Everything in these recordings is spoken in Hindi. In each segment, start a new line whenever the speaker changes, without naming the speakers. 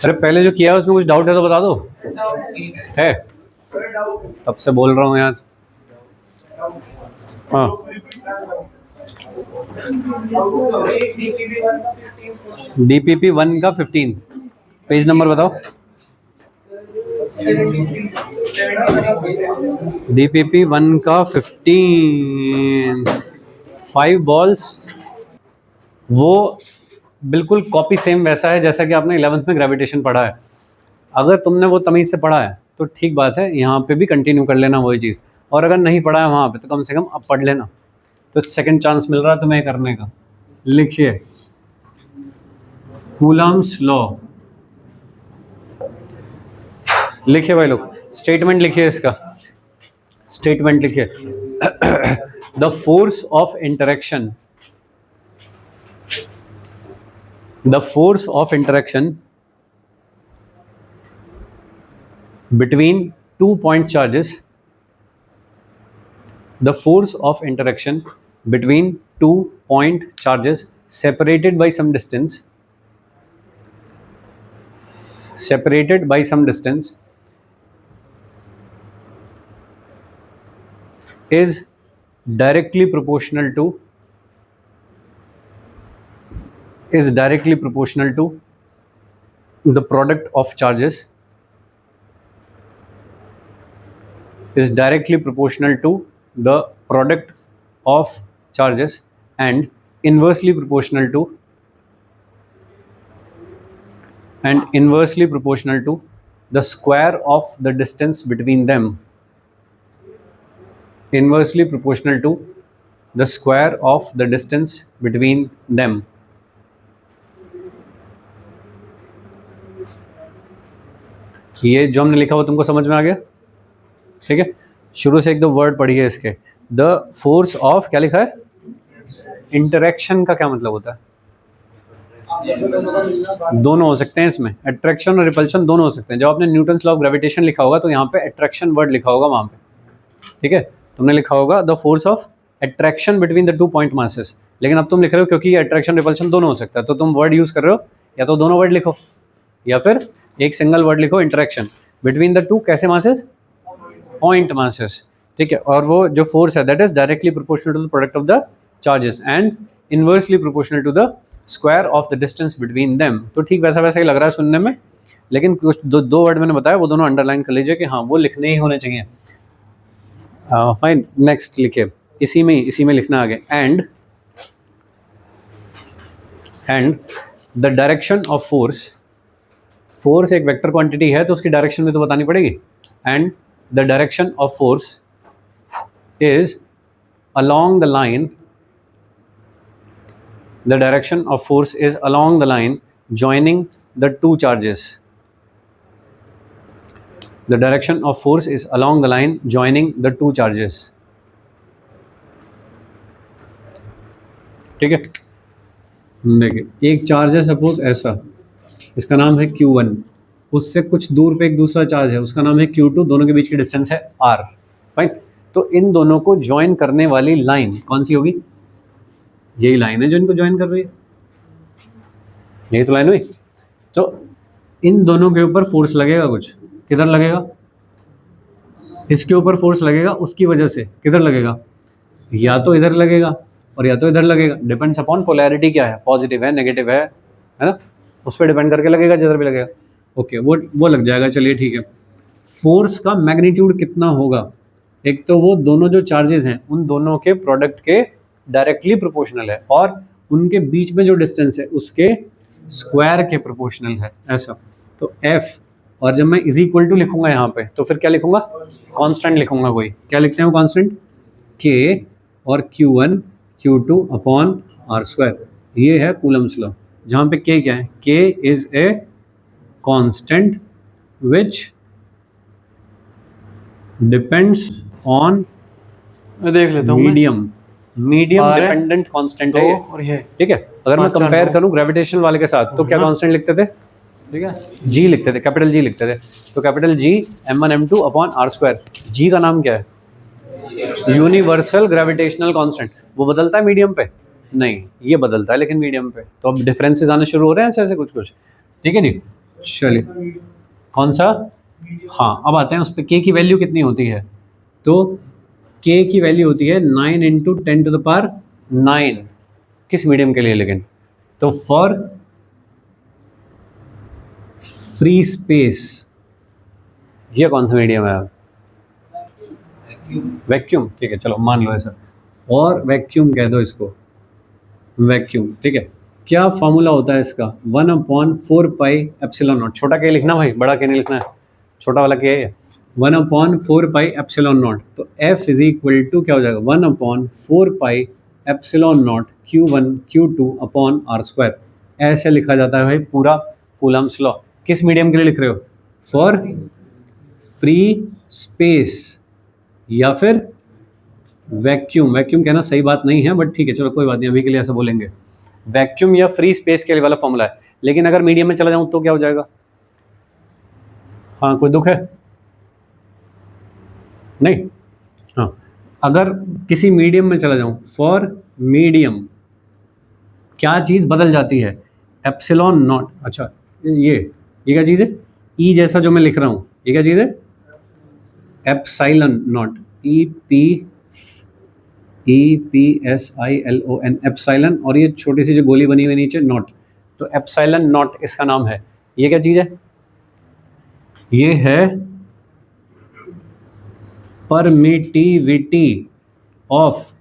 अरे पहले जो किया है उसमें कुछ डाउट है तो बता दो। है तब से बोल रहा हूँ यार। हाँ DPP 1 का 15 पेज नंबर बताओ। DPP 1 का 15 5 बॉल्स, वो बिल्कुल कॉपी सेम वैसा है जैसा कि आपने 11th में ग्रेविटेशन पढ़ा है। अगर तुमने वो तमीज़ से पढ़ा है तो ठीक बात है, यहाँ पे भी कंटिन्यू कर लेना वही चीज़, और अगर नहीं पढ़ा है वहाँ पे तो कम से कम अब पढ़ लेना, तो सेकंड चांस मिल रहा है तुम्हें करने का। लिखिए कूलम्स लॉ, लिखिए भाई लोग, स्टेटमेंट लिखिए इसका, स्टेटमेंट लिखिए। The force of interaction, the force of interaction between 2 point charges, the force of interaction between 2 point charges separated by some distance, separated by some distance is directly proportional to, is directly proportional to the product of charges, is directly proportional to the product of charges and inversely proportional to, and inversely proportional to the square of the distance between them, inversely proportional to the square of the distance between them. ये जो हमने लिखा वो तुमको समझ में आ गया? ठीक है, शुरू से एक दो वर्ड पढ़िए इसके। द फोर्स ऑफ, क्या लिखा है? इंटरेक्शन का क्या मतलब होता है? दोनों हो सकते हैं इसमें, अट्रैक्शन और रिपल्शन दोनों हो सकते हैं। जब आपने न्यूटन्स लॉ ऑफ ग्रेविटेशन लिखा होगा तो यहाँ पे अट्रैक्शन वर्ड लिखा होगा वहाँ पे, ठीक है, तुमने लिखा होगा the force of attraction between the 2 point masses, लेकिन अब तुम लिख रहे हो क्योंकि अट्रैक्शन रिपल्शन दोनों हो सकता है तो तुम वर्ड यूज कर रहे हो, या तो दोनों वर्ड लिखो या फिर एक सिंगल वर्ड लिखो, इंटरेक्शन बिटवीन द 2 कैसे मासेस? पॉइंट मासेस, ठीक है। और वो जो फोर्स है that is directly proportional to the product of the charges and inversely proportional to the square of the distance between them. तो ठीक वैसा वैसा ही लग रहा है सुनने में, लेकिन कुछ दो वर्ड मैंने बताया वो दोनों अंडरलाइन कर लीजिए कि हाँ वो लिखने ही होने चाहिए। फाइन, नेक्स्ट लिखिए, इसी में लिखना आगे, and the direction of force, force एक वेक्टर क्वांटिटी है तो उसकी डायरेक्शन में तो बतानी पड़ेगी, and the direction of force is along the line, the direction of force is along the line joining the two charges, the direction of force is along the line joining the two charges, ठीक है। देखिए एक चार्ज है सपोज ऐसा, इसका नाम है Q1, उससे कुछ दूर पे एक दूसरा चार्ज है उसका नाम है Q2, दोनों के बीच की डिस्टेंस है R, फाइन। तो इन दोनों को ज्वाइन करने वाली लाइन कौन सी होगी? यही लाइन है जो इनको ज्वाइन कर रही है, यही तो लाइन हुई। तो इन दोनों के ऊपर फोर्स लगेगा, कुछ किधर लगेगा? इसके ऊपर फोर्स लगेगा, उसकी वजह से किधर लगेगा? या तो इधर लगेगा और या तो इधर लगेगा, डिपेंड्स अपॉन पोलैरिटी क्या है, पॉजिटिव है नेगेटिव है ना, उस पर डिपेंड करके लगेगा जिधर भी लगेगा। ओके, वो लग जाएगा, चलिए ठीक है। फोर्स का मैग्नीट्यूड कितना होगा? एक तो वो दोनों जो चार्जेस हैं उन दोनों के प्रोडक्ट के डायरेक्टली प्रोपोर्शनल है, और उनके बीच में जो डिस्टेंस है उसके स्क्वायर के प्रोपोर्शनल है, ऐसा। तो F, और जब मैं इज इक्वल टू लिखूंगा यहाँ पे तो फिर क्या लिखूंगा? कांस्टेंट लिखूंगा। कोई क्या लिखते हैं वो कांस्टेंट? K और Q1 Q2 upon R square, ये है कूलम्स लॉ, जहाँ पे K क्या है? K is a constant which depends on,
देख लेता हूँ
मीडियम डिपेंडेंट कांस्टेंट है
और ये,
ठीक है। अगर मैं कंपेयर करूं ग्रेविटेशन वाले के साथ तो क्या कांस्टेंट लिखते थे? ठीक है, G लिखते थे, कैपिटल G लिखते थे। तो capital G m1 m2 upon R square, G का नाम क्या है? Universal gravitational constant. वो बदलता है मीडियम पे? नहीं, ये बदलता है लेकिन मीडियम पे। तो अब डिफरेंसेस आने शुरू हो रहे हैं ऐसे ऐसे कुछ कुछ, ठीक है जी। चलिए कौन सा, हाँ अब आते हैं उस पर। के की वैल्यू कितनी होती है, तो के की वैल्यू होती है 9 इंटू 10⁹ किस मीडियम के लिए, लेकिन तो फॉर फ्री स्पेस, ये कौन सा मीडियम है, वैक्यूम, ठीक है चलो मान लो ऐसा, और वैक्यूम कह दो इसको, वैक्यूम, ठीक है। क्या फॉर्मूला होता है इसका, 1/4πε0, छोटा के लिखना भाई, बड़ा के नहीं लिखना है, छोटा वाला के है 1/4πε0, तो F इज इक्वल टू क्या हो जाएगा 1/4πε0 Q1 Q2 अपॉन R²। ऐसे लिखा जाता है भाई पूरा कूलम्स लॉ। किस मीडियम के लिए लिख रहे हो, फॉर फ्री स्पेस या फिर वैक्यूम, वैक्यूम कहना सही बात नहीं है बट ठीक है चलो कोई बात नहीं, अभी के लिए ऐसा बोलेंगे, वैक्यूम या फ्री स्पेस के लिए वाला फॉर्मूला है। लेकिन अगर मीडियम में चला जाऊं तो क्या हो जाएगा, हाँ कोई दुख है, नहीं, हाँ अगर किसी मीडियम में चला जाऊं, फॉर मीडियम क्या चीज़ बदल जाती है, एप्सिलॉन नॉट, अच्छा ये क्या चीज़ है, ई जैसा जो मैं लिख रहा हूँ, ये क्या चीज़ है, एप्साइलन नॉट, EPSILON, एप्साइलन, और ये छोटी सी जो गोली बनी हुई नीचे नॉट, तो एप्साइलन नॉट इसका नाम है। ये क्या चीज़ है, ये है परमिटिविटी ऑफ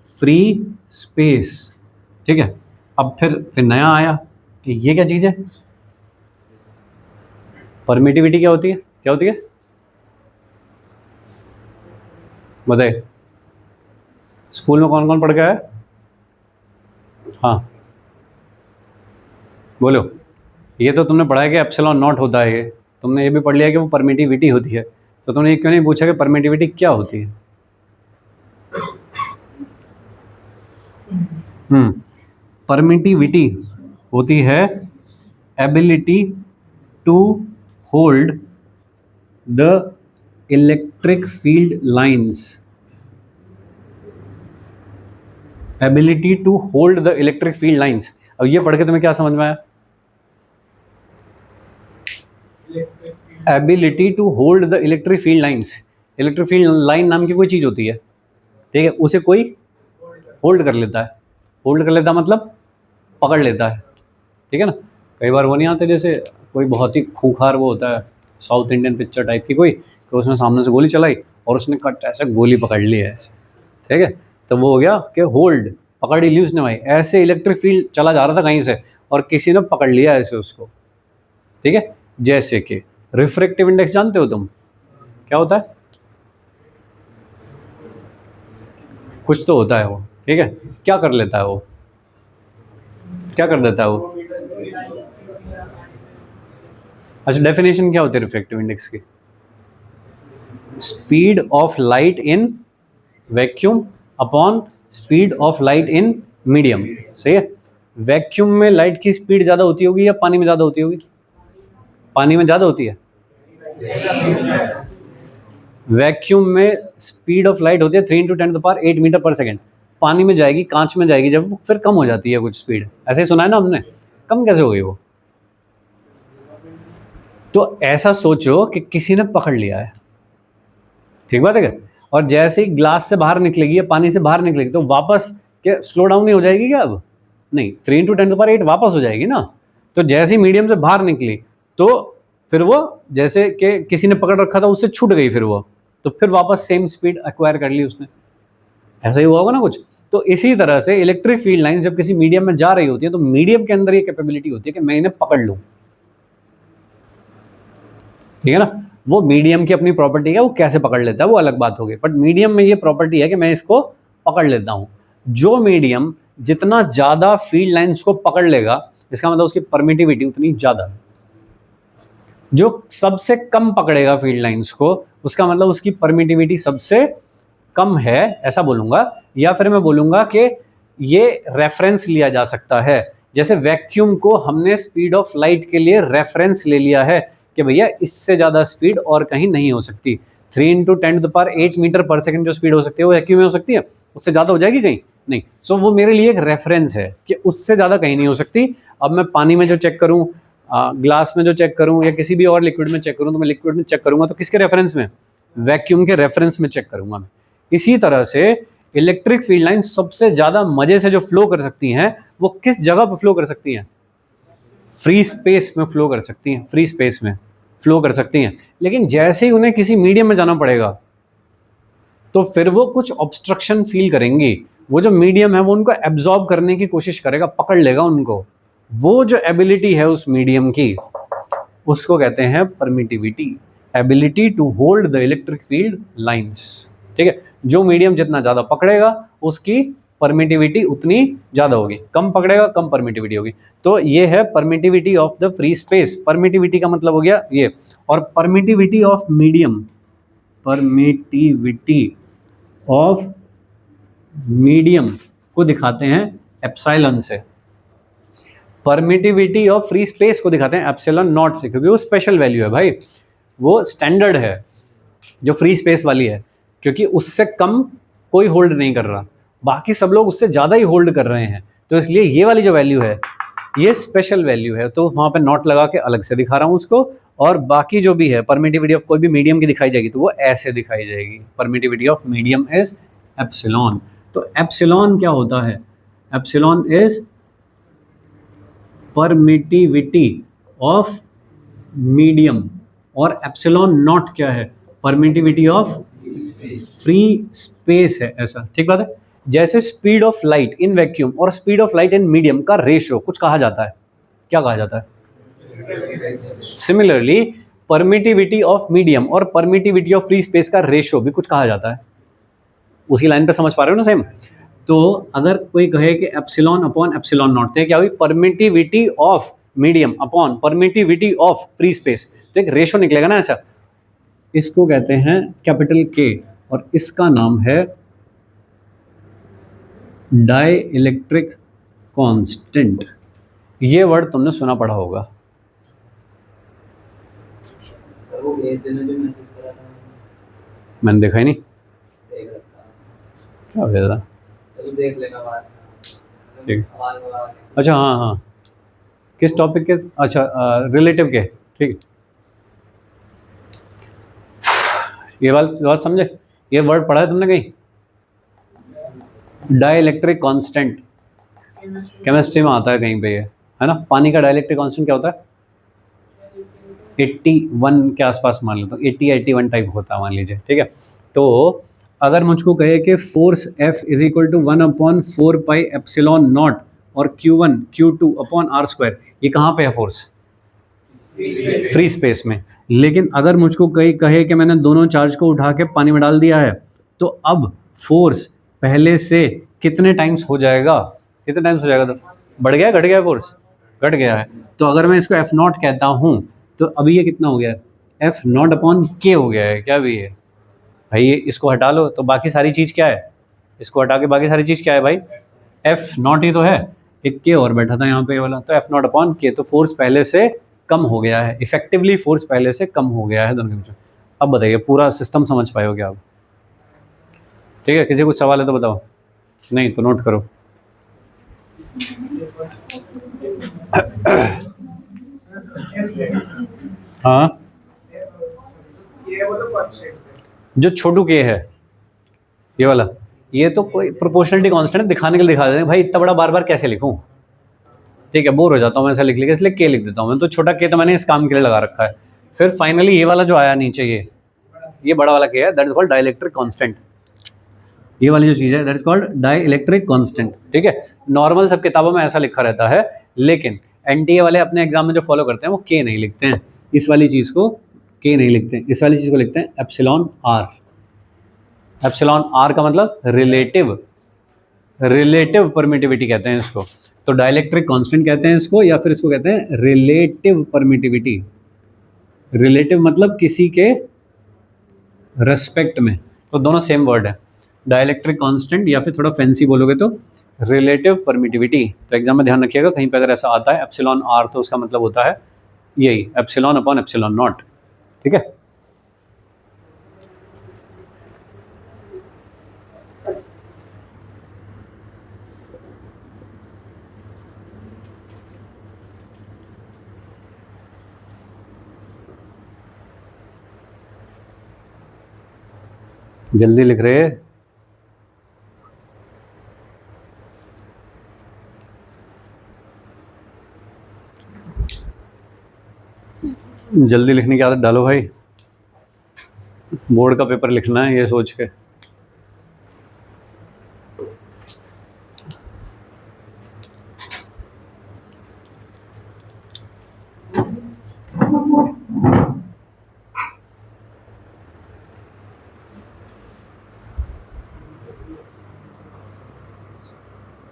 फ्री स्पेस, ठीक है। अब फिर नया आया कि ये क्या चीज़ है, परमिटिविटी क्या होती है, क्या होती है बताइए, स्कूल में कौन कौन पढ़ गया है, हाँ बोलो, ये तो तुमने पढ़ा है कि एप्सिलॉन नॉट होता है, ये तुमने ये भी पढ़ लिया कि वो परमिटिविटी होती है, तो तुमने ये क्यों नहीं पूछा कि परमिटिविटी क्या होती है। परमिटिविटी होती है ability to hold the electric field lines, ability to hold the electric field lines. अब ये पढ़ के तुम्हें क्या समझ में आया, ability to hold the electric field lines, electric field line नाम की कोई चीज़ होती है, ठीक है, उसे कोई होल्ड कर लेता है, होल्ड कर लेता मतलब पकड़ लेता है, ठीक है ना। कई बार वो नहीं आते, जैसे कोई बहुत ही खूंखार वो होता है साउथ इंडियन पिक्चर टाइप की कोई, तो उसने सामने से गोली चलाई और उसने कट ऐसे गोली पकड़ ली है ऐसे, ठीक है, तो वो हो गया कि होल्ड, पकड़ ही ली उसने भाई, ऐसे इलेक्ट्रिक फील्ड चला जा रहा था कहीं से और किसी ने पकड़ लिया ऐसे उसको, ठीक है। जैसे कि रिफ्रैक्टिव इंडेक्स जानते हो तुम, क्या होता है, कुछ तो होता है वो, ठीक है, क्या कर लेता है वो, क्या कर देता है वो, अच्छा डेफिनेशन क्या होती है रिफ्रैक्टिव इंडेक्स की, speed of light in vacuum upon speed of light in medium, सही है। वैक्यूम में लाइट की स्पीड ज़्यादा होती होगी या पानी में ज़्यादा होती होगी, पानी में ज़्यादा होती है, वैक्यूम में स्पीड ऑफ लाइट होती है 3 × 10⁸ मीटर पर सेकेंड, पानी में जाएगी, कांच में जाएगी जब, फिर कम हो जाती है कुछ स्पीड, ऐसे ही सुना है ना हमने, कम कैसे हो गई वो, तो ऐसा सोचो कि किसी ने पकड़ लिया है, ठीक बात है क्या, और जैसे ही ग्लास से बाहर निकलेगी या पानी से बाहर निकलेगी तो वापस क्या स्लो डाउन नहीं हो जाएगी क्या, अब नहीं, 3 × 10⁸ वापस हो जाएगी ना, तो जैसे ही मीडियम से बाहर निकली तो फिर वो जैसे कि किसी ने पकड़ रखा था उससे छूट गई, फिर वो तो फिर वापस सेम स्पीड एक्वायर कर ली उसने, ऐसा ही हुआ होगा ना कुछ। तो इसी तरह से इलेक्ट्रिक फील्ड लाइन जब किसी मीडियम में जा रही होती है तो मीडियम के अंदर ये कैपेबिलिटी होती है कि मैं इन्हें पकड़ लूं, ठीक है ना। वो मीडियम की अपनी प्रॉपर्टी है, वो कैसे पकड़ लेता है वो अलग बात होगी, बट मीडियम में ये प्रॉपर्टी है कि मैं इसको पकड़ लेता हूं। जो मीडियम जितना ज्यादा फील्ड लाइंस को पकड़ लेगा, इसका मतलब उसकी परमिटिविटी उतनी ज्यादा, जो सबसे कम पकड़ेगा फील्ड लाइंस को उसका मतलब उसकी परमिटिविटी सबसे कम है, ऐसा बोलूंगा। या फिर मैं बोलूंगा कि ये रेफरेंस लिया जा सकता है, जैसे वैक्यूम को हमने स्पीड ऑफ लाइट के लिए रेफरेंस ले लिया है कि भैया इससे ज़्यादा स्पीड और कहीं नहीं हो सकती, 3 × 10⁸ मीटर पर सेकंड जो स्पीड हो सकती है वो वैक्यूम में हो सकती है, उससे ज़्यादा हो जाएगी कहीं नहीं, सो वो मेरे लिए एक रेफरेंस है कि उससे ज़्यादा कहीं नहीं हो सकती। अब मैं पानी में जो चेक करूँ ग्लास में जो चेक करूं या किसी भी और लिक्विड में चेक करूं, तो मैं लिक्विड में चेक करूंगा तो किसके रेफरेंस में, वैक्यूम के रेफरेंस में चेक करूंगा मैं। इसी तरह से इलेक्ट्रिक फील्ड लाइन सबसे ज्यादा मजे से जो फ्लो कर सकती हैं वो किस जगह पर फ्लो कर सकती हैं, फ्री स्पेस में फ्लो कर सकती हैं, फ्री स्पेस में फ्लो कर सकती हैं। लेकिन जैसे ही उन्हें किसी मीडियम में जाना पड़ेगा तो फिर वो कुछ ऑब्स्ट्रक्शन फील करेंगी। वो जो मीडियम है वो उनको एब्जॉर्ब करने की कोशिश करेगा, पकड़ लेगा उनको। वो जो एबिलिटी है उस मीडियम की उसको कहते हैं permittivity, ability to hold the electric field lines. ठीक है, जो मीडियम जितना ज्यादा पकड़ेगा उसकी परमिटिविटी उतनी ज्यादा होगी, कम पकड़ेगा कम परमिटिविटी होगी। तो ये है permittivity of the free space. Permittivity का मतलब हो गया ये। और permittivity of medium, permittivity of medium को दिखाते हैं एप्सिलॉन से। परमिटिविटी ऑफ फ्री स्पेस को दिखाते हैं एप्सिलॉन नॉट से, क्योंकि वो स्पेशल वैल्यू है भाई, वो स्टैंडर्ड है जो फ्री स्पेस वाली है, क्योंकि उससे कम कोई होल्ड नहीं कर रहा, बाकी सब लोग उससे ज्यादा ही होल्ड कर रहे हैं। तो इसलिए ये वाली जो वैल्यू है ये स्पेशल वैल्यू है, तो वहां पे नॉट लगा के अलग से दिखा रहा हूं उसको। और बाकी जो भी है परमिटिविटी ऑफ कोई भी मीडियम की दिखाई जाएगी तो वो ऐसे दिखाई जाएगी, permittivity of medium is epsilon. तो एप्सिलॉन क्या होता है, epsilon is permittivity of medium, और एप्सिलॉन नॉट क्या है, परमिटिविटी ऑफ फ्री स्पेस है। ऐसा ठीक बात है। जैसे speed of light in vacuum और speed of light in medium का रेशियो कुछ कहा जाता है, क्या कहा जाता है, सिमिलरली परमिटिविटी ऑफ मीडियम और परमिटिविटी ऑफ फ्री स्पेस का रेशियो भी कुछ कहा जाता है। उसी लाइन पे समझ पा रहे हो ना सेम। तो अगर कोई कहे कि एप्सिलॉन अपॉन एप्सिलॉन नॉट, तो क्या हुई, permittivity of medium upon permittivity of free space, तो एक रेशियो निकलेगा ना ऐसा। इसको कहते हैं कैपिटल के, और इसका नाम है डाई इलेक्ट्रिक कांस्टेंट। ये वर्ड तुमने सुना पढ़ा होगा।
सर वो भेज देना जो मैसेज करा था
मैंने देखा ही नहीं,
देख रखा।
क्या भेज रहा।
चलो देख लेना बाद में।
ठीक।
सवाल ववाल है।
अच्छा हाँ हाँ, किस टॉपिक के, अच्छा रिलेटिव के, ठीक। ये बात समझे, ये वर्ड पढ़ा है तुमने कहीं, डाई इलेक्ट्रिक कॉन्स्टेंट, केमिस्ट्री में आता है कहीं पे ये, है ना। पानी का डाई इलेक्ट्रिक कॉन्स्टेंट क्या होता है, 81 के आसपास मान लो, तो 80-81 टाइप होता है मान लीजिए, ठीक है। तो अगर मुझको कहे कि force F is equal to 1/4 pi epsilon nought और Q1 Q2 upon R square, ये कहाँ पे है फोर्स, फ्री स्पेस में। लेकिन अगर मुझको कहे कि मैंने दोनों चार्ज को उठा के पानी में डाल दिया है, तो अब फोर्स पहले से कितने टाइम्स हो जाएगा, कितने टाइम्स हो जाएगा, तो बढ़ गया घट गया, फोर्स घट गया है। तो अगर मैं इसको F0 कहता हूँ तो अभी ये कितना हो गया है, F0 अपॉन K हो गया है। क्या भी है भाई, ये इसको हटा लो तो बाकी सारी चीज़ क्या है, इसको हटा के बाकी सारी चीज़ क्या है भाई, F0 ही तो है, एक K और बैठा था यहाँ पे वाला, तो F0 अपॉन K, तो फोर्स पहले से कम हो गया है, इफेक्टिवली फोर्स पहले से कम हो गया है दोनों के बीच। अब बताइए पूरा सिस्टम समझ पाए हो क्या आप, ठीक है। किसी कुछ सवाल है तो बताओ, नहीं तो नोट करो। हाँ, जो छोटू के है ये वाला, ये तो कोई प्रोपोर्शनलिटी कांस्टेंट है, दिखाने के लिए दिखा देते हैं भाई, इतना बड़ा बार बार कैसे लिखूं, ठीक है, बोर हो जाता हूँ मैं ऐसा लिख लिख, इसलिए के लिख देता हूँ मैं। तो छोटा के तो मैंने इस काम के लिए लगा रखा है। फिर फाइनली ये वाला जो आया नीचे, ये बड़ा वाला के है, that is called dielectric constant. ये वाली जो चीज़ है that is called dielectric constant, ठीक है। नॉर्मल सब किताबों में ऐसा लिखा रहता है, लेकिन एनटीए वाले अपने एग्जाम में जो फॉलो करते हैं वो के नहीं लिखते हैं, इस वाली चीज़ को के नहीं लिखते हैं, इस वाली चीज़ को लिखते हैं एप्सिलॉन आर। एप्सिलॉन आर का मतलब रिलेटिव, रिलेटिव परमिटिविटी कहते हैं इसको। तो डाइलेक्ट्रिक कांस्टेंट कहते हैं इसको, या फिर इसको कहते हैं रिलेटिव परमिटिविटी। रिलेटिव मतलब किसी के रेस्पेक्ट में, तो दोनों सेम वर्ड है, डाइलेक्ट्रिक कांस्टेंट या फिर थोड़ा फैंसी बोलोगे तो रिलेटिव परमिटिविटी। तो एग्जाम में ध्यान रखिएगा कहीं पे अगर ऐसा आता है एप्सिलॉन आर, तो उसका मतलब होता है यही एप्सिलॉन अपॉन एप्सिलॉन नॉट, ठीक है। जल्दी लिख रहे हैं। जल्दी लिखने की आदत डालो भाई, बोर्ड का पेपर लिखना है ये सोच के।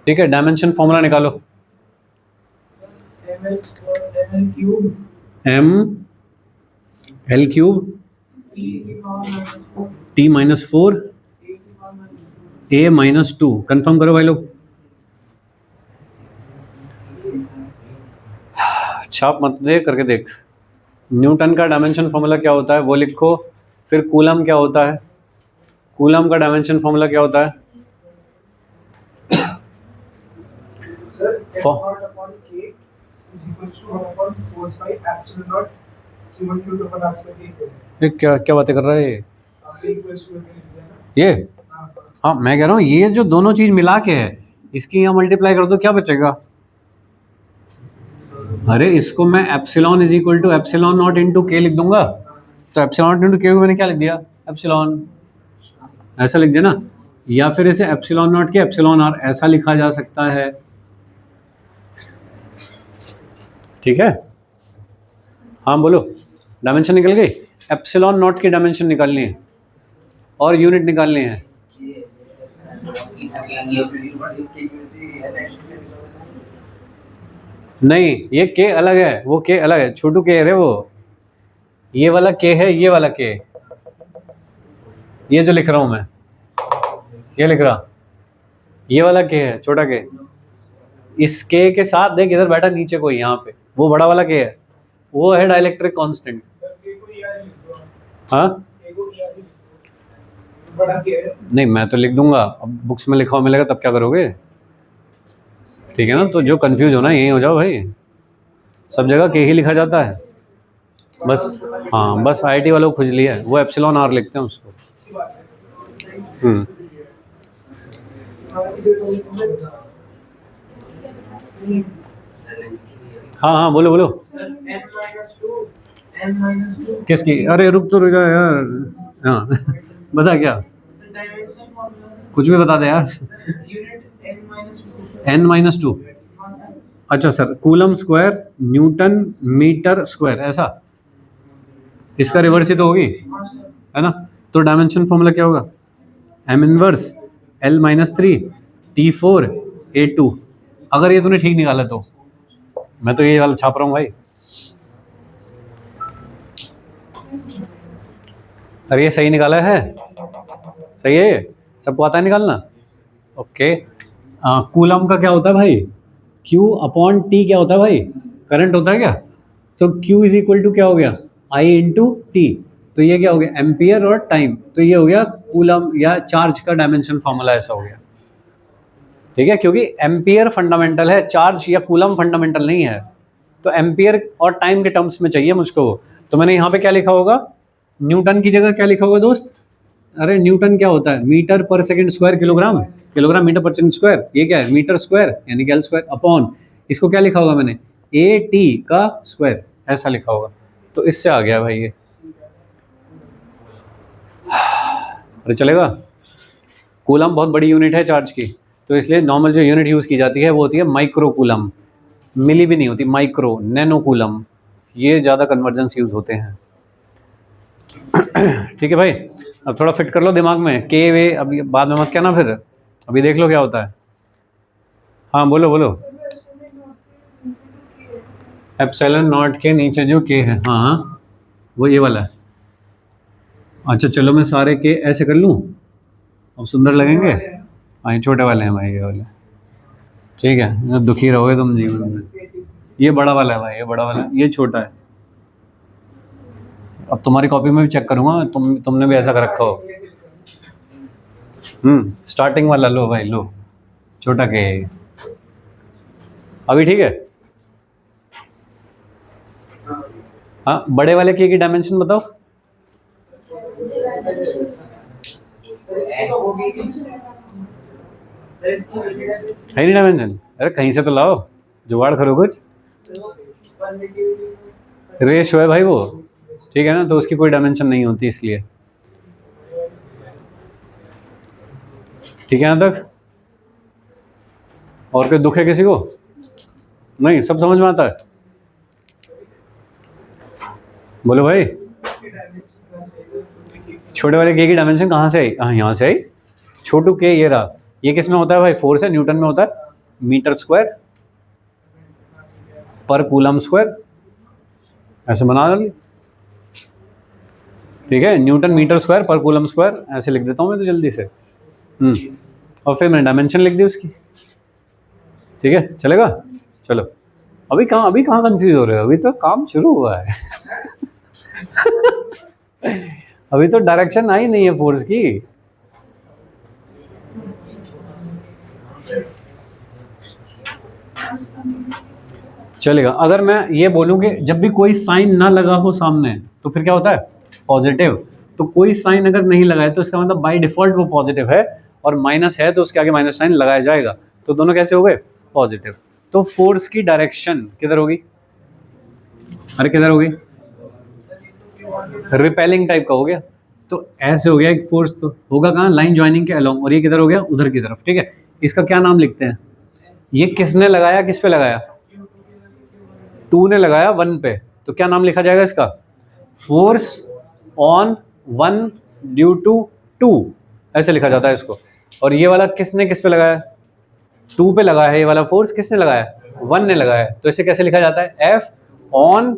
ठीक है, डायमेंशन फॉर्मूला निकालो। M L cube T minus 4 A minus 2। Confirm करो भाई लोग। छाप मत दे, करके देख। न्यूटन का डायमेंशन फॉर्मूला क्या होता है वो लिखो। फिर कूलम क्या होता है, कूलम का डायमेंशन फॉर्मूला क्या होता है। ये क्या क्या बातें कर रहा है ये? हाँ मैं कह रहा हूँ ये जो दोनों चीज मिला के है, इसकी यहाँ मल्टीप्लाई कर दो, क्या बचेगा। अरे इसको मैं epsilon is equal to epsilon nought into के लिख दूंगा। तो एप्सिलॉन नॉट इंटू के मैंने क्या लिख दिया, एप्सिलॉन, ऐसा लिख दिया ना। या फिर इसे एप्सिलॉन नॉट के एप्सिलॉन आर ऐसा लिखा जा सकता है। ठीक है, हाँ बोलो। डायमेंशन निकल गई। एप्सिलॉन नॉट की डायमेंशन निकालनी है और यूनिट निकालनी है। नहीं ये के अलग है, वो के अलग है, छोटू के है वो। ये वाला के है, ये वाला के, ये जो लिख रहा हूं मैं, ये लिख रहा, ये वाला के है, छोटा के। इस के साथ देख इधर बैठा नीचे कोई, यहाँ पे वो बड़ा वाला के है, वो है डाइलेक्ट्रिक कांस्टेंट। हाँ नहीं मैं तो लिख दूंगा, अब बुक्स में लिखा हुआ मिलेगा तब क्या करोगे। ठीक है ना, तो जो कंफ्यूज हो ना यही हो जाओ भाई, सब जगह के ही लिखा जाता है बस। हाँ बस आईआईटी वालों को खुजली है, वो एप्सिलॉन आर लिखते हैं उसको। हाँ हाँ बोलो बोलो। किसकी? अरे रुक तो रुक जा यार। हाँ बता क्या, कुछ भी बता दे यार। n-2। अच्छा sir, coulomb square newton metre square, ऐसा इसका रिवर्स ही तो होगी, है ना। तो डायमेंशन फॉर्मूला क्या होगा, m inverse L-3 T4 A2। अगर ये तूने ठीक निकाला तो मैं तो ये वाला छाप रहा हूँ भाई। अरे ये सही निकाला है, सही है, सबको आता है निकालना। ओके, कूलम का क्या होता है भाई, Q अपॉन T क्या होता है भाई, करंट होता है क्या। तो Q इज इक्वल टू क्या हो गया, I इंटू टी। तो ये क्या हो गया, एम्पियर और टाइम। तो ये हो गया कूलम या चार्ज का डायमेंशन फॉर्मूला, ऐसा हो गया। ठीक है, क्योंकि एम्पियर फंडामेंटल है, चार्ज या कूलम फंडामेंटल नहीं है। तो एम्पियर और टाइम के टर्म्स में चाहिए मुझको। तो मैंने यहाँ पे क्या लिखा होगा, न्यूटन की जगह क्या लिखा होगा दोस्त। अरे न्यूटन क्या होता है, metre per second square kilogram, kilogram metre per second square. ये क्या है, मीटर स्क्वायर यानी कि एल स्क्वायर अपॉन, इसको क्या लिखा होगा मैंने, ए टी का स्क्वायर, ऐसा लिखा होगा। तो इससे आ गया भाई ये। अरे चलेगा। कूलम बहुत बड़ी यूनिट है चार्ज की, तो इसलिए नॉर्मल जो यूनिट यूज़ की जाती है वो होती है माइक्रो कूलम। मिली भी नहीं होती, माइक्रो, नैनो कूलम, ये ज़्यादा कन्वर्जेंस यूज़ होते हैं। ठीक है भाई, अब थोड़ा फिट कर लो दिमाग में, के वे अभी बाद में मत कहना फिर, अभी देख लो क्या होता है। हाँ बोलो बोलो। एप्सिलॉन नॉट के नीचे जो के है, हाँ हाँ वो ये वाला है। अच्छा चलो मैं सारे के ऐसे कर लूँ, अब सुंदर लगेंगे। हाँ ये छोटे वाले हैं भाई, ये वाले। ठीक है, दुखी रहोगे तुम जीवन में। ये बड़ा वाला है भाई, ये बड़ा वाला है, ये छोटा है। अब तुम्हारी कॉपी में भी चेक करूँगा, तुमने भी ऐसा कर रखा हो। स्टार्टिंग वाला लो भाई, लो छोटा के। अभी ठीक है। हाँ बड़े वाले के की डायमेंशन बताओ। है नहीं डायमेंशन, अरे कहीं से तो लाओ, जुगाड़ करो कुछ। रेशो है भाई वो, ठीक है ना, तो उसकी कोई डायमेंशन नहीं होती इसलिए। ठीक है यहाँ तक? और कोई दुख है किसी को? नहीं, सब समझ में आता है? बोलो भाई। छोटे वाले के की डायमेंशन कहाँ से आई? हाँ, यहाँ से आई। छोटू के ये रहा, ये किस में होता है भाई? फोर्स है, न्यूटन में होता है, मीटर स्क्वायर पर कूलम स्क्वायर, ऐसे बना लो। ठीक है, न्यूटन मीटर स्क्वायर पर कूलम स्क्वायर, ऐसे लिख देता हूँ मैं तो जल्दी से। और फिर मैंने डायमेंशन लिख दी उसकी। ठीक है, चलेगा? चलो, अभी कहाँ कंफ्यूज हो रहे हो? अभी तो काम शुरू हुआ है। अभी तो डायरेक्शन आई नहीं है फोर्स की। चलेगा। अगर मैं ये बोलूं कि जब भी कोई साइन ना लगा हो सामने तो फिर क्या होता है? पॉजिटिव। तो कोई साइन अगर नहीं लगाए तो इसका मतलब बाय डिफॉल्ट वो पॉजिटिव है, और माइनस है तो उसके आगे माइनस साइन लगाया जाएगा। तो दोनों कैसे हो गए? पॉजिटिव। तो फोर्स की डायरेक्शन किधर होगी? अरे किधर होगी? रिपेलिंग टाइप का हो गया। तो ऐसे हो गया एक फोर्स, तो होगा कहाँ? लाइन ज्वाइनिंग के अलोंग, और ये किधर हो गया? उधर की तरफ। ठीक है, इसका क्या नाम लिखते हैं? ये किसने लगाया, किस पे लगाया? 2 ने लगाया 1 पे, तो क्या नाम लिखा जाएगा इसका? फोर्स ऑन 1 ड्यू टू 2, ऐसे लिखा जाता है इसको। और ये वाला किसने किस पे लगाया? 2 पे लगाया है। ये वाला फोर्स किसने लगाया? 1 ने लगाया है। तो इसे कैसे लिखा जाता है? F ऑन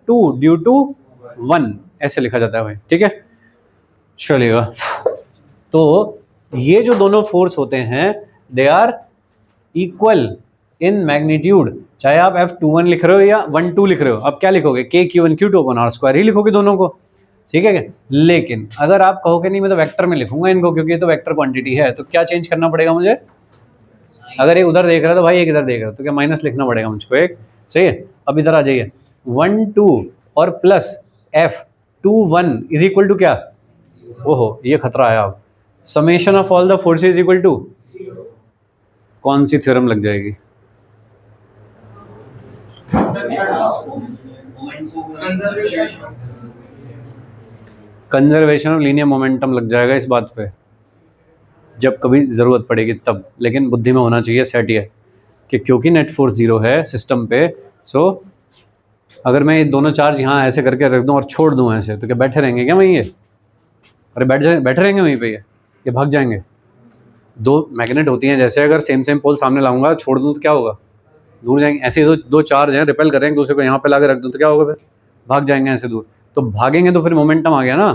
2 ड्यू टू 1, ऐसे लिखा जाता है भाई। ठीक है, चलिएगा। तो ये जो दोनों फोर्स होते हैं they are equal in magnitude, चाहे आप F21 लिख रहे हो या 12 लिख रहे हो। अब क्या लिखोगे? KQ1 Q2 अपॉन R² ही लिखोगे दोनों को। ठीक है क्या? लेकिन अगर आप कहोगे नहीं मैं तो वेक्टर में लिखूंगा इनको क्योंकि ये तो वेक्टर क्वांटिटी है, तो क्या चेंज करना पड़ेगा मुझे? अगर ये उधर देख रहा है तो भाई एक इधर देख रहा है, तो क्या माइनस लिखना पड़ेगा मुझको एक। चाहिए? अब इधर आ जाइए, 1 2 और plus F21 is equal to क्या? ओहो, ये खतरा है। अब summation of all the forces equal to कौन सी थ्योरम लग जाएगी? कंजर्वेशन ऑफ लीनियर मोमेंटम लग जाएगा इस बात पे, जब कभी ज़रूरत पड़ेगी तब। लेकिन बुद्धि में होना चाहिए सेट ये कि क्योंकि नेट फोर्स 0 है सिस्टम पे, सो अगर मैं ये दोनों चार्ज यहाँ ऐसे करके रख दूँ और छोड़ दूँ ऐसे, तो क्या बैठे रहेंगे क्या वहीं ये? अरे बैठे रहेंगे वहीं पे, ये भाग जाएंगे। 2 मैग्नेट होती हैं जैसे, अगर सेम पोल सामने लाऊंगा छोड़ दूँ तो क्या होगा? दूर जाएंगे। ऐसे दो चार्ज हैं, रिपेल करेंगे दूसरे को, यहाँ पे ला के रख दूँ तो क्या होगा? फिर भाग जाएंगे ऐसे दूर। तो भागेंगे तो फिर मोमेंटम आ गया ना।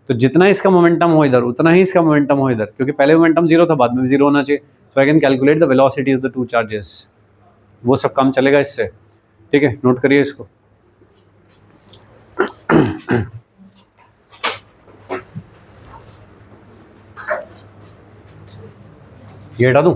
तो जितना इसका मोमेंटम हो इधर उतना ही इसका मोमेंटम हो इधर, क्योंकि पहले मोमेंटम 0 था, बाद में भी 0 होना चाहिए। So I can calculate the velocity of the 2 charges. वो सब काम चलेगा इससे। ठीक है, नोट करिए इसको। ये हटा दूं?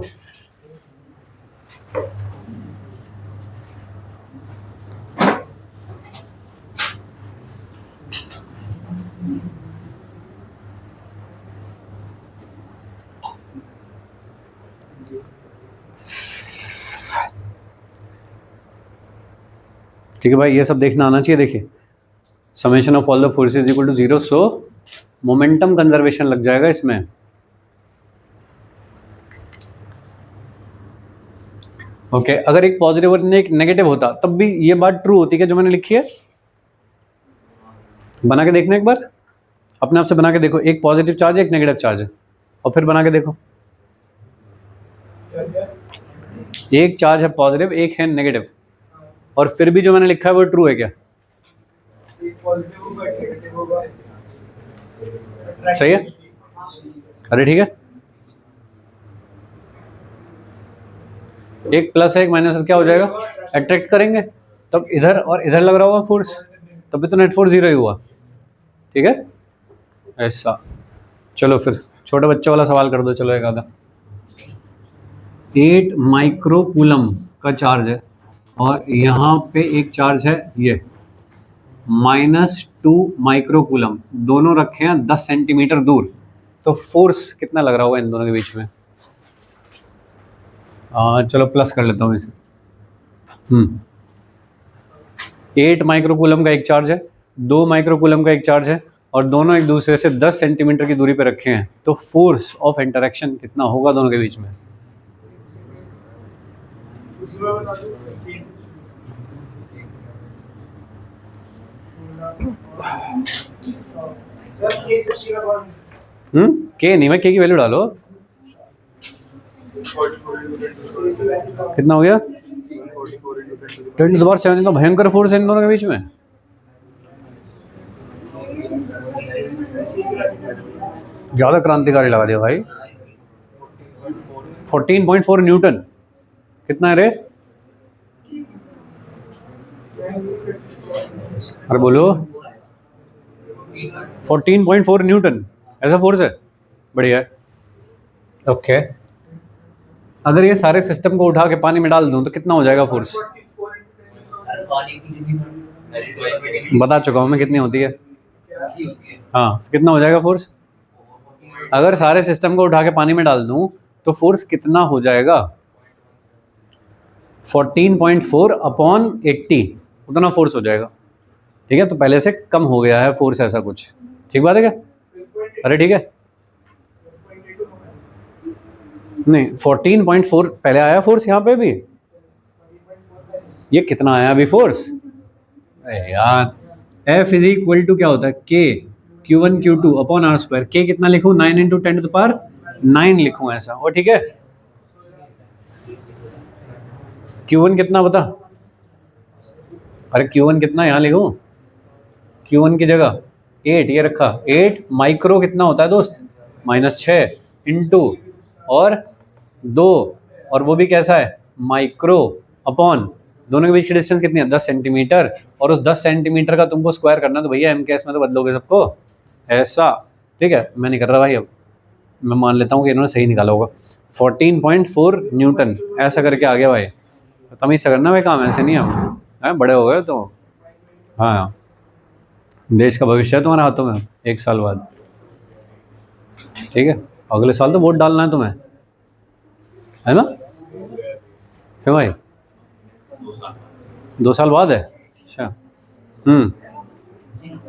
ठीक है भाई, ये सब देखना आना चाहिए। देखिए, summation of all the forces equal to 0, so momentum conservation लग जाएगा इसमें। ओके, अगर एक पॉजिटिव और एक नेगेटिव होता तब भी ये बात ट्रू होती है जो मैंने लिखी है। बना के देखना एक बार, अपने आप से बना के देखो। एक पॉजिटिव चार्ज है, एक नेगेटिव चार्ज है, और फिर बना के देखो। एक चार्ज है पॉजिटिव, एक है नेगेटिव, और फिर भी जो मैंने लिखा है वो ट्रू है क्या? सही है? अरे ठीक है, एक प्लस है एक माइनस है, क्या हो जाएगा? अट्रैक्ट करेंगे, तब इधर और इधर लग रहा होगा फोर्स, तब भी तो नेट फोर्स 0 ही हुआ। ठीक है, ऐसा। चलो फिर छोटे बच्चों वाला सवाल कर दो। चलो एक आधा। 8 माइक्रोकूलम का चार्ज है और यहाँ पे एक चार्ज है ये -2 माइक्रोकूलम, दोनों रखे हैं 10 सेंटीमीटर दूर। तो फोर्स कितना लग रहा होगा इन दोनों के बीच में? चलो प्लस कर लेता हूँ इसे। 8 माइक्रोकूलम का एक चार्ज है, 2 माइक्रोकूलम का एक चार्ज है, और दोनों एक दूसरे से 10 सेंटीमीटर की दूरी पे रखे हैं, तो फोर्स ऑफ इंटरेक्शन कितना होगा दोनों के बीच में? के नहीं, मैं के की वैल्यू डालो। कितना हो गया? 10⁻⁷ तो भयंकर फोर्स है इन दोनों के बीच में। ज्यादा क्रांतिकारी लगा दिया भाई। 14.4 न्यूटन। कितना है रे? अरे बोलो। 14.4 न्यूटन ऐसा फोर्स है। बढ़िया है। ओके, अगर ये सारे सिस्टम को उठा के पानी में डाल दूं तो कितना हो जाएगा फोर्स? बता चुका हूं मैं कितनी होती है। हाँ, कितना हो जाएगा फोर्स? अगर सारे सिस्टम को उठा के पानी में डाल दूं तो फोर्स कितना हो जाएगा? 14.4 अपॉन 80, उतना फोर्स हो जाएगा। ठीक है, तो पहले से कम हो गया है फोर्स, ऐसा कुछ। ठीक बात है क्या? अरे ठीक है, नहीं 14.4 पहले आया फोर्स यहाँ पे भी। ये कितना आया अभी फोर्स? यार F इज इक्वल टू क्या होता है? K Q1 Q2 upon R square. K कितना लिखूं? 9 इंटू 10⁻9 लिखूं ऐसा, और ठीक है। Q1 कितना बता? अरे Q1 कितना यहाँ लिखूं? Q1 की जगह 8 ये रखा। 8 माइक्रो कितना होता है दोस्त? -6 इंटू और 2, और वो भी कैसा है? माइक्रो अपॉन दोनों के बीच की डिस्टेंस कितनी है? 10 सेंटीमीटर। और उस 10 सेंटीमीटर का तुमको स्क्वायर करना, तो भैया MKS में तो बदलोगे सबको ऐसा। ठीक है, मैं नहीं कर रहा भाई, अब मैं मान लेता हूँ कि इन्होंने सही निकाला होगा। 14.4 न्यूटन ऐसा करके आ गया भाई। तमीज से करना भाई काम, ऐसे नहीं हम है, बड़े हो गए तो। हाँ, देश का भविष्य है तुम्हारे हाथों में 1 साल बाद। ठीक है, अगले साल तो वोट डालना है तुम्हें, है ना? क्यों भाई? 2 साल बाद है? अच्छा।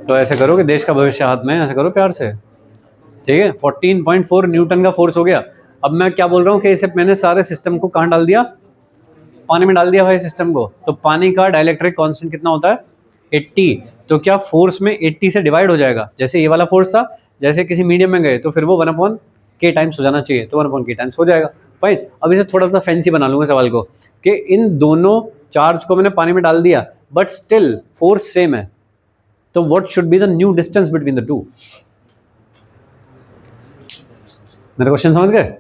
तो ऐसे करो कि देश का भविष्य हाथ में है, ऐसे करो प्यार से। ठीक है, 14.4 न्यूटन का फोर्स हो गया। अब मैं क्या बोल रहा हूँ कि इसे मैंने सारे सिस्टम को कहाँ डाल दिया? पानी में डाल दिया भाई सिस्टम को। तो पानी का डाइलेक्ट्रिक कांस्टेंट कितना होता है? 80। तो क्या फोर्स में 80 से डिवाइड हो जाएगा? जैसे ये वाला फोर्स था, जैसे किसी मीडियम में गए तो फिर वो 1/k टाइम्स हो जाना चाहिए, तो 1/k टाइम्स हो जाएगा। फाइन, अब इसे थोड़ा सा फैंसी बना लूंगा सवाल को कि इन दोनों चार्ज को मैंने पानी में डाल दिया, बट स्टिल फोर्स सेम है, तो what should be the new distance between the two? मेरा क्वेश्चन समझ गए?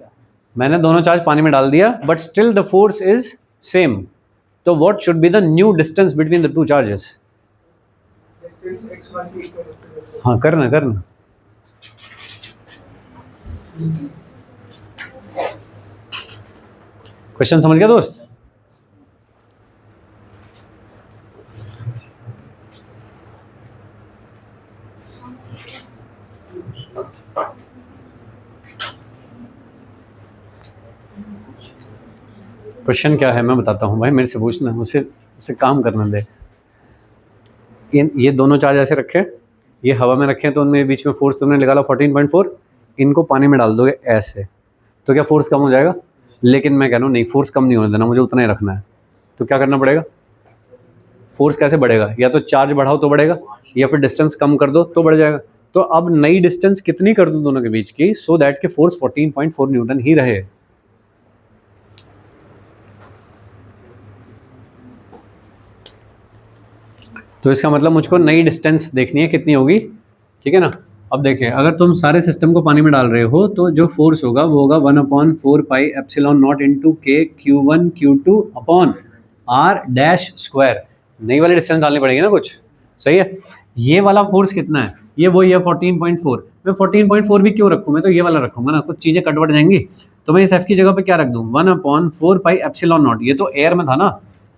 मैंने दोनों चार्ज पानी में डाल दिया, but still the force is same, तो what should be the new distance between the two charges? हाँ, करना करना। क्वेश्चन समझ गया दोस्त? क्वेश्चन क्या है मैं बताता हूँ भाई, मेरे से पूछना, उसे काम करना दे। ये दोनों चार्ज ऐसे रखे, ये हवा में रखे, तो उनमें बीच में फोर्स तुमने निकाला 14.4, इनको पानी में डाल दोगे ऐसे, तो क्या फोर्स कम हो जाएगा? लेकिन मैं कह रहा हूँ नहीं, फोर्स कम नहीं होने देना, मुझे उतना ही रखना है। तो क्या करना पड़ेगा? फोर्स कैसे बढ़ेगा? या तो चार्ज बढ़ाओ तो बढ़ेगा, या फिर डिस्टेंस कम कर दो तो बढ़ जाएगा। तो अब नई डिस्टेंस कितनी कर दूं दोनों के बीच की, सो दैट के फोर्स 14.4 न्यूटन ही रहे। तो इसका मतलब मुझको नई डिस्टेंस देखनी है, कितनी होगी? ठीक है ना? अब देखिए, अगर तुम सारे सिस्टम को पानी में डाल रहे हो तो जो फोर्स होगा वो होगा 1/4 pi epsilon nought into K Q1 Q2 upon R dash square. नई वाली डिस्टेंस डालनी पड़ेगी ना कुछ, सही है? ये वाला फोर्स कितना है? ये वही है 14.4। मैं 14.4 भी क्यों रखूँ? मैं तो ये वाला रखूँगा ना, कुछ चीज़ें कटवट जाएंगी। तो मैं इस F की जगह पे क्या रख दूँ? 1/4 पाई एप्सिलॉन नॉट। ये तो एयर में था ना,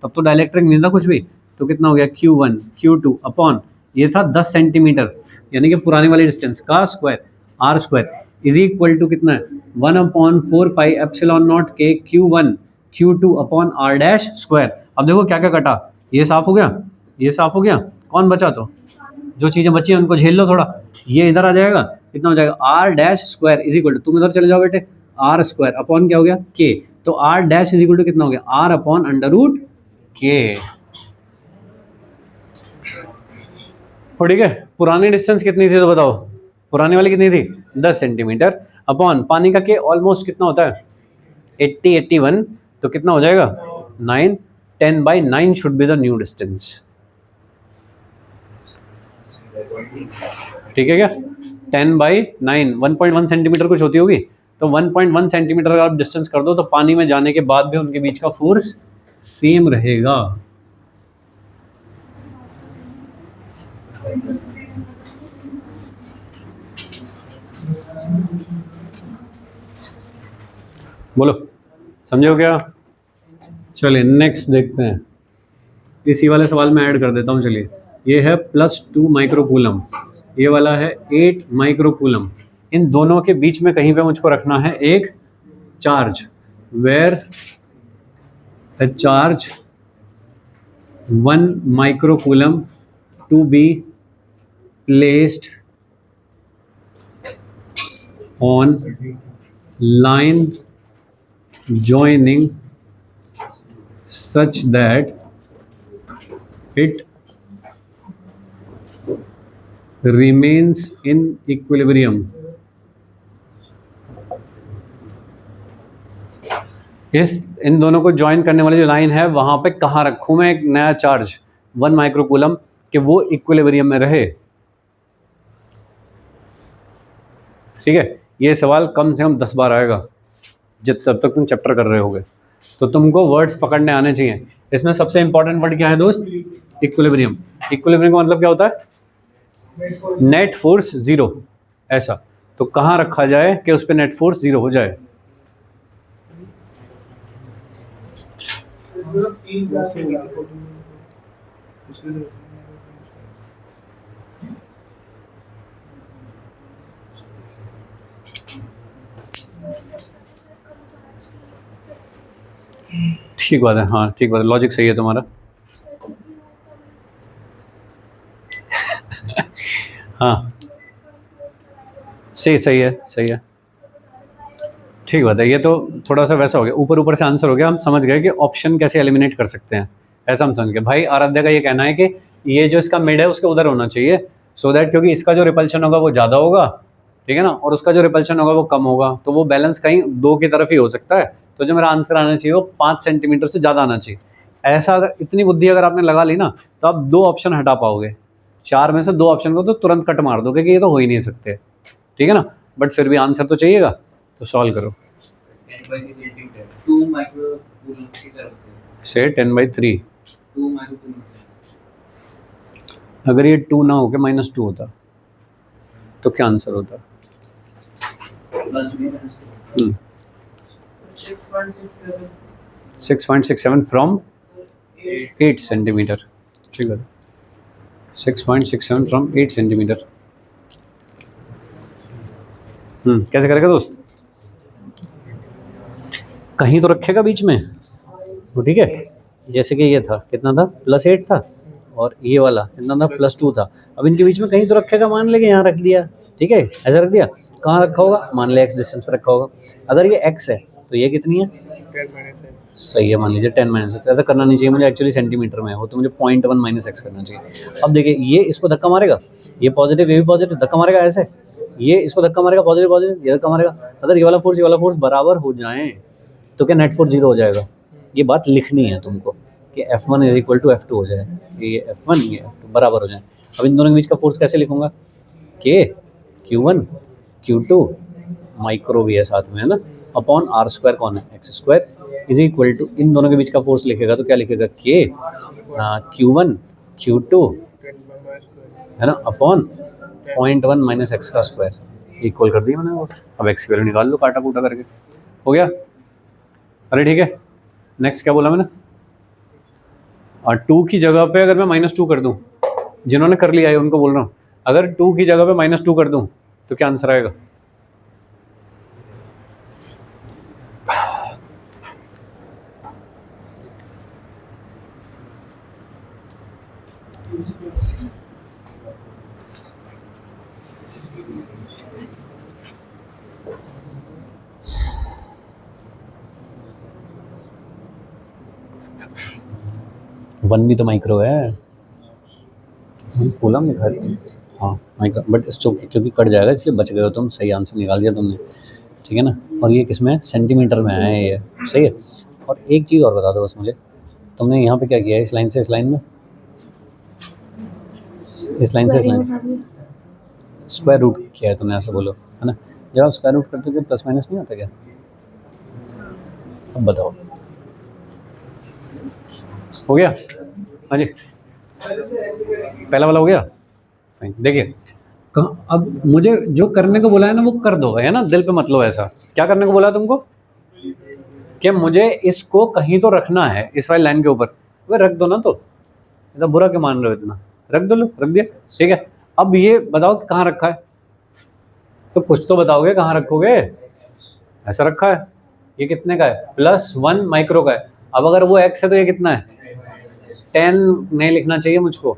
तब तो डाइलेक्ट्रिक नहीं था कुछ भी। तो कितना हो गया? Q1 Q2 अपॉन ये था 10 सेंटीमीटर, यानी कि पुरानी वाली डिस्टेंस का square R square. Is equal to कितना है 1/4 पाई एप्सिलॉन नॉट के Q1 Q2 upon are dash square. अब देखो क्या क्या कटा, ये साफ हो गया, ये साफ हो गया, कौन बचा? तो जो चीज़ें बची हैं उनको झेल लो थोड़ा। ये इधर आ जाएगा, कितना हो जाएगा R dash square is equal to, तुम इधर चले जाओ बेटे, आर स्क्वायर अपॉन क्या हो गया के, तो R dash is equal to कितना हो गया आर अपॉन अंडर रूट के। ठीक है, पुरानी डिस्टेंस कितनी थी तो बताओ, पुरानी वाली कितनी थी 10 सेंटीमीटर अपॉन पानी का के ऑलमोस्ट कितना होता है 80 81, तो कितना हो जाएगा 9, 10/9 should be the new distance. ठीक है क्या, 10/9 1.1 सेंटीमीटर कुछ होती होगी, तो 1.1 सेंटीमीटर अगर आप डिस्टेंस कर दो तो पानी में जाने के बाद भी उनके बीच का फोर्स सेम रहेगा। बोलो समझे हो क्या? चलिए नेक्स्ट देखते हैं, इसी वाले सवाल में ऐड कर देता हूँ। चलिए ये है +2 माइक्रोकूलम, ये वाला है 8 माइक्रोकूलम। इन दोनों के बीच में कहीं पे मुझको रखना है एक charge, where a charge 1 microcoulomb to be placed on line joining such that it remains in equilibrium. इन दोनों को ज्वाइन करने वाली जो लाइन है वहां पे कहाँ रखूं मैं एक नया चार्ज 1 माइक्रोकूलम कि वो इक्विलिब्रियम में रहे। ठीक है, ये सवाल कम से कम 10 बार आएगा जब तब तक तुम चैप्टर कर रहे होगे, तो तुमको वर्ड्स पकड़ने आने चाहिए। इसमें सबसे इंपॉर्टेंट वर्ड क्या है दोस्त? इक्विलिब्रियम। इक्विलिब्रियम का मतलब क्या होता है? नेट फोर्स जीरो, ऐसा। तो कहाँ रखा जाए कि उस पर नेट फोर्स जीरो हो जाए? ठीक बात है, हाँ ठीक बात है, लॉजिक सही है तुम्हारा। हाँ सही है, सही है, ठीक बात है। ये तो थोड़ा सा वैसा हो गया, ऊपर ऊपर से आंसर हो गया, हम समझ गए कि ऑप्शन कैसे एलिमिनेट कर सकते हैं, ऐसा हम समझ गए। भाई आराध्या का ये कहना है कि ये जो इसका मिड है उसके उधर होना चाहिए, सो दैट क्योंकि इसका जो रिपल्शन होगा वो ज़्यादा होगा, ठीक है ना, और उसका जो रिपल्शन होगा वो कम होगा, तो वो बैलेंस कहीं दो की तरफ ही हो सकता है। तो जो मेरा आंसर आना चाहिए वो 5 सेंटीमीटर से ज़्यादा आना चाहिए। ऐसा अगर इतनी बुद्धि अगर आपने लगा ली ना तो आप 2 ऑप्शन हटा पाओगे, 4 में से 2 ऑप्शन को तो तुरंत कट मार दोगे कि ये तो हो ही नहीं सकते, ठीक है ना, बट फिर भी आंसर तो चाहिएगा, तो सॉल्व करो।
2 माइक्रोकूलम की तरफ
से 10/3,
2 माइक्रोकूलम
अगर ये 2 ना होके -2 होता तो क्या आंसर होता?
प्लस
6.67 फ्रॉम 8 सेंटीमीटर, ठीक है, 6.67 फ्रॉम 8 सेंटीमीटर। कैसे करेगा दोस्त? कहीं तो रखेगा बीच में, तो ठीक है, जैसे कि ये था कितना था +8 था, और ये वाला कितना था +2 था। अब इनके बीच में कहीं तो रखेगा, मान लेंगे यहाँ रख दिया, ठीक है, ऐसा रख दिया। कहाँ रखा होगा? मान लिया x डिस्टेंस पर रखा होगा। अगर ये x है तो ये कितनी है?
10 -
सही है, मान लीजिए 10 - x। ऐसा करना नहीं चाहिए मुझे, एक्चुअली सेंटीमीटर में हो तो मुझे 0.1 - x करना चाहिए। अब देखिए ये इसको धक्का मारेगा, ये पॉजिटिव ये भी पॉजिटिव, धक्का मारेगा ऐसे, ये इसको धक्का मारेगा पॉजिटिव पॉजिटिव, ये धक्का मारेगा। अगर ये वाला फोर्स बराबर हो जाएं तो क्या नेट फोर्स जीरो हो जाएगा? ये बात लिखनी है तुमको कि F1 = F2 हो जाए, ये F1 ये F2 बराबर हो जाए। अब इन दोनों के बीच का फोर्स कैसे लिखूंगा? K Q1 Q2 माइक्रो भी है साथ में, है ना, अपॉन r² कौन है? x² = इन दोनों के बीच का फोर्स लिखेगा तो क्या लिखेगा? K Q1 Q2 है ना अपॉन 0.1 - x² इक्वल कर दिया मैंने वो। अब x की वैल्यू निकाल लो काटा कूटा करके, हो गया। अरे ठीक है, नेक्स्ट क्या बोला मैंने? 2 की जगह पे अगर मैं -2 कर दूं, जिन्होंने कर लिया है उनको बोल रहा हूँ, अगर 2 की जगह पे -2 कर दूं तो क्या आंसर आएगा? वन भी तो माइक्रो है, कूलम लिखा है। हाँ माइक्रो, बट इस चौकी क्योंकि कट जाएगा इसलिए बच गए हो तुम, सही आंसर निकाल दिया तुमने, ठीक है ना। और ये किस में, सेंटीमीटर में है ये, सही है। और एक चीज़ और बता दो बस मुझे, तुमने यहाँ पे क्या किया है, इस लाइन से इस लाइन में, इस लाइन से इस लाइन स्क्वायर रूट किया है तुमने, ऐसे बोलो, है ना। जब आप स्क्वायर रूट करते हो प्लस माइनस नहीं आता क्या? अब बताओ, हो गया? हाँ जी, पहला वाला हो गया, फाइन। देखिए अब मुझे जो करने को बोला है ना वो कर दो, है ना, दिल पे मत लो ऐसा। क्या करने को बोला है तुमको? कि मुझे इसको कहीं तो रखना है इस वाली लाइन के ऊपर, वे रख दो ना, तो इतना बुरा क्यों मान रहे हो इतना, रख दो, लो रख दिया, ठीक है। अब ये बताओ कहाँ रखा है, तो कुछ तो बताओगे कहाँ रखोगे। ऐसा रखा है, ये कितने का है, +1 माइक्रो का है। अब अगर वो x है तो ये कितना है, 10 नहीं लिखना चाहिए मुझको,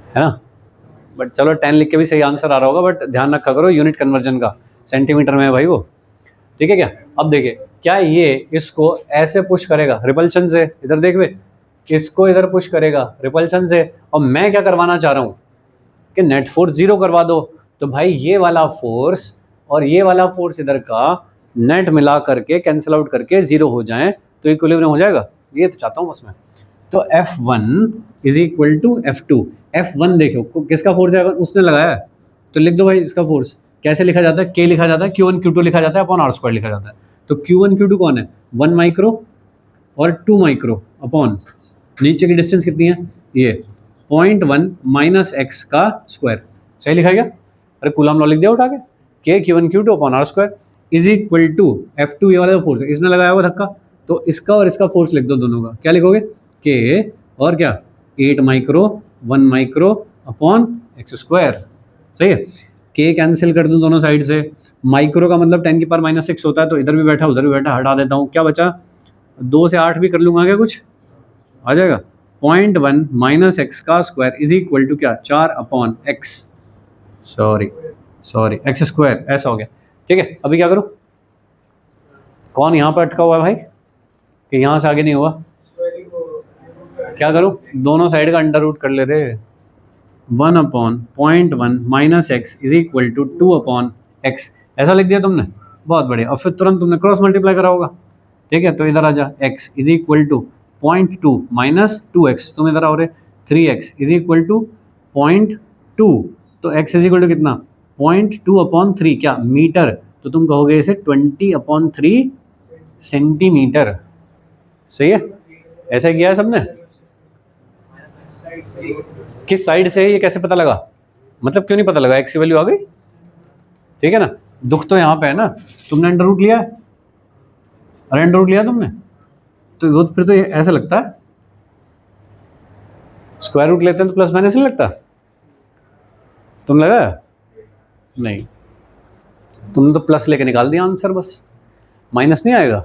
है ना, बट चलो 10 लिख के भी सही आंसर आ रहा होगा, बट ध्यान रखा करो यूनिट कन्वर्जन का, सेंटीमीटर में है भाई वो, ठीक है क्या। अब देखिए क्या ये इसको ऐसे पुश करेगा रिपल्शन से, इधर देख वे, इसको इधर पुश करेगा रिपल्शन से, और मैं क्या करवाना चाह रहा हूँ कि नेट फोर्स 0 करवा दो। तो भाई ये वाला फोर्स और ये वाला फोर्स इधर का नेट मिला करके कैंसिल आउट करके 0 हो जाए तो इक्विलिब्रियम हो जाएगा, ये तो चाहता हूँ बस मैं। तो F1 is equal to F2। F1 देखो किसका फोर्स है, उसने लगाया है तो लिख दो भाई इसका फोर्स। कैसे लिखा जाता है, K लिखा जाता है, Q1 Q2 लिखा जाता है अपॉन R² लिखा जाता है। तो Q1 Q2 कौन है, 1 माइक्रो और 2 माइक्रो अपॉन नीचे की डिस्टेंस कितनी है, ये 0.1 माइनस x का स्क्वायर, सही लिखा गया। अरे कूलम लॉ लिख दिया उठा के, K Q1 Q2 upon R² is equal to F2, ये वाला फोर्स है, इसने लगाया हुआ धक्का, तो इसका और इसका फोर्स लिख दो दोनों का। क्या लिखोगे, K और क्या 8 माइक्रो 1 माइक्रो अपॉन x², सही है। K कैंसिल कर दूं दोनों साइड से, माइक्रो का मतलब 10 की पावर -6 होता है, तो इधर भी बैठा उधर भी बैठा, हटा देता हूँ, क्या बचा, 2 से 8 भी कर लूँगा, क्या कुछ आ जाएगा, 0.1 माइनस x का स्क्वायर इज इक्वल टू क्या 4 अपॉन x, सॉरी x², ऐसा हो गया, ठीक है। अभी क्या करूँ, कौन यहाँ पर अटका हुआ है भाई कि यहाँ से आगे नहीं हुआ, क्या करूँ, दोनों साइड का अंडर रूट कर ले रहे, 1 upon 0.1 minus x is equal to 2 upon x, ऐसा लिख दिया तुमने, बहुत बढ़िया। और फिर तुरंत तुमने क्रॉस मल्टीप्लाई करा होगा, ठीक है। तो इधर आ जा, x is equal to 0.2 minus 2x, तुम इधर आओ रे, 3x इज इक्वल टू 0.2, तो x इज इक्वल टू कितना 0.2 अपॉन 3 क्या मीटर, तो तुम कहोगे इसे 20/3 सेंटीमीटर, सही है। ऐसा किया है सबने, किस साइड से है ये कैसे पता लगा, मतलब क्यों नहीं पता लगा, x की वैल्यू आ गई, ठीक है ना। दुख तो यहाँ पे है ना, तुमने अंडर रूट लिया है, अरे अंडर रूट लिया तुमने, तो वो फिर तो ये ऐसा लगता है, स्क्वायर रूट लेते हैं तो प्लस माइनस नहीं लगता, तुम लगा नहीं, तुमने तो प्लस लेके निकाल दिया आंसर, बस माइनस नहीं आएगा,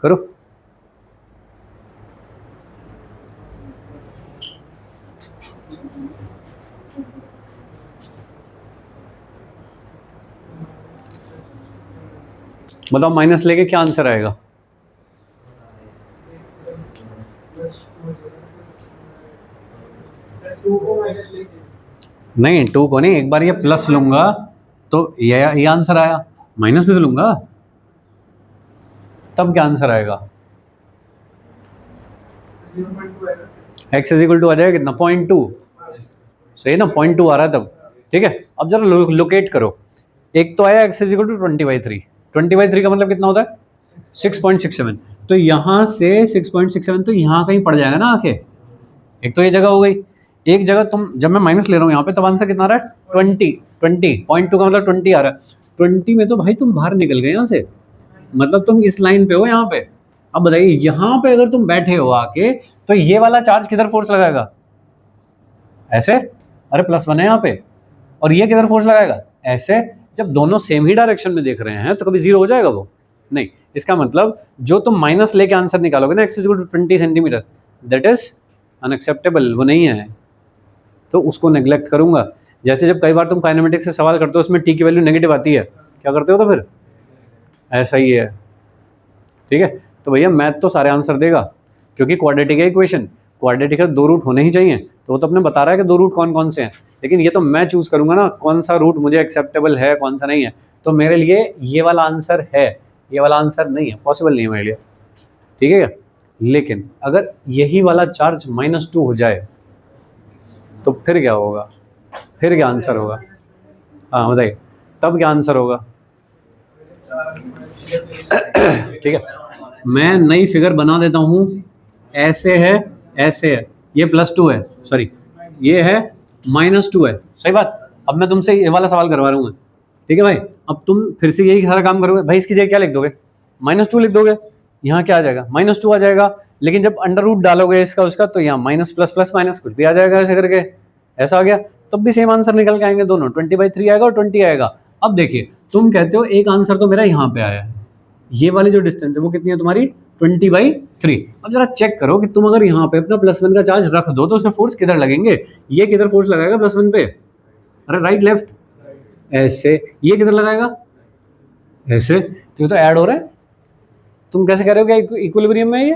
करो। बताओ माइनस लेके क्या आंसर आएगा, नहीं 2 को नहीं, एक बार ये प्लस लूंगा तो ये आंसर आया, माइनस भी तो लूंगा तब क्या आंसर आएगा, x इज इक्वल टू आ जाएगा कितना 0.2, सही ना, 0.2 आ रहा है तब, ठीक है। अब जरा लोकेट करो, एक तो आया x इज इक्वल टू 20/3, 20/3 का मतलब कितना होता है 6.67, तो यहाँ से 6.67 तो यहाँ कहीं पड़ जाएगा ना आके, एक तो ये जगह हो गई, एक जगह तुम, जब मैं माइनस ले रहा हूँ यहाँ पे तब आंसर कितना आ रहा है 20, 0.2 का मतलब 20 आ रहा है, 20 में तो भाई तुम बाहर निकल गए यहाँ से, मतलब तुम इस लाइन पे हो यहाँ पे। अब बताइए यहाँ पे अगर तुम बैठे हो आके तो ये वाला चार्ज किधर फोर्स लगाएगा, ऐसे, अरे +1 है यहाँ पे, और ये किधर फोर्स लगाएगा ऐसे, जब दोनों सेम ही डायरेक्शन में देख रहे हैं तो कभी 0 हो जाएगा वो नहीं। इसका मतलब जो तुम माइनस लेके आंसर निकालोगे ना x is equal to 20 centimetre, that is unacceptable, वो नहीं है, तो उसको नेग्लेक्ट करूँगा। जैसे जब कई बार तुम काइनेमेटिक्स से सवाल करते हो उसमें टी की वैल्यू नेगेटिव आती है, क्या करते हो तो फिर ऐसा ही है, ठीक है। तो भैया मैथ तो सारे आंसर देगा, क्योंकि क्वाड्रेटिक है इक्वेशन, क्वाड्रेटिक है, 2 रूट होने ही चाहिए, तो वो तो अपने बता रहा है कि 2 रूट कौन कौन से हैं, लेकिन ये तो मैं चूज़ करूँगा ना कौन सा रूट मुझे एक्सेप्टेबल है कौन सा नहीं है। तो मेरे लिए ये वाला आंसर है, ये वाला आंसर नहीं है, पॉसिबल नहीं है मेरे लिए, ठीक है क्या। लेकिन अगर यही वाला चार्ज -2 हो जाए तो फिर क्या होगा, फिर क्या आंसर होगा, हाँ बताइए, तब क्या आंसर होगा। ठीक है, मैं नई फिगर बना देता हूँ, ऐसे है, ऐसे है, ये +2 है, सॉरी ये है -2 है, सही बात। अब मैं तुमसे ये वाला सवाल करवा रहा हूँ, ठीक है भाई। अब तुम फिर से यही सारा काम करोगे भाई, इसकी जगह क्या लिख दोगे, -2 लिख दोगे, यहाँ क्या आ जाएगा -2 आ जाएगा, लेकिन जब अंडर रूट डालोगे इसका उसका तो यहाँ माइनस प्लस प्लस माइनस कुछ भी आ जाएगा, ऐसे करके ऐसा आ गया, तब भी सेम आंसर निकल के आएंगे दोनों, 20/3 आएगा और 20 आएगा। अब देखिए तुम कहते हो एक आंसर तो मेरा यहाँ पे आया है, ये वाली जो डिस्टेंस है वो कितनी है तुम्हारी 20/3। अब जरा चेक करो कि तुम अगर यहाँ पे अपना +1 का चार्ज रख दो तो उसमें फोर्स किधर लगेंगे, ये किधर फोर्स लगाएगा +1 पे, अरे राइट लेफ्ट, ऐसे, ये किधर लगाएगा ऐसे, तो ये तो ऐड हो रहा है, तुम कैसे कह रहे हो कि इक्विलिब्रियम में ये,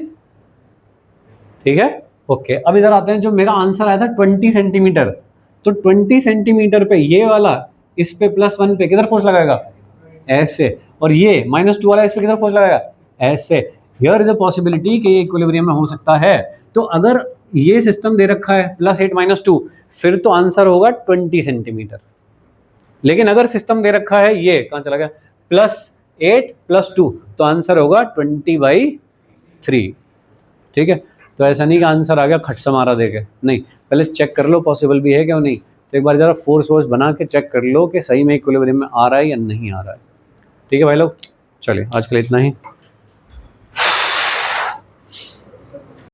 ठीक है ओके। अब इधर आते हैं, जो मेरा आंसर आया था 20 सेंटीमीटर, तो 20 सेंटीमीटर पे ये वाला इस पे +1 पे किधर फोर्स लगाएगा ऐसे, और ये -2 वाला इस पे किधर फोर्स लगाएगा ऐसे। हियर इज अ पॉसिबिलिटी कि ये इक्विलिब्रियम में हो सकता है। तो अगर ये सिस्टम दे रखा है +8 -2, फिर तो आंसर होगा 20 सेंटीमीटर। लेकिन अगर सिस्टम दे रखा है ये कहाँ चला गया +8 +2, तो आंसर होगा 20/3, ठीक है। तो ऐसा नहीं कि आंसर आ गया खट से मारा देके, नहीं, पहले चेक कर लो पॉसिबल भी है क्या नहीं। तो एक बार जरा फोर्स वोर्स बना के चेक कर लो कि सही में इक्विलिब्रियम में आ रहा है या नहीं आ रहा है, ठीक है भाई लोग। चलिए आज के लिए इतना ही।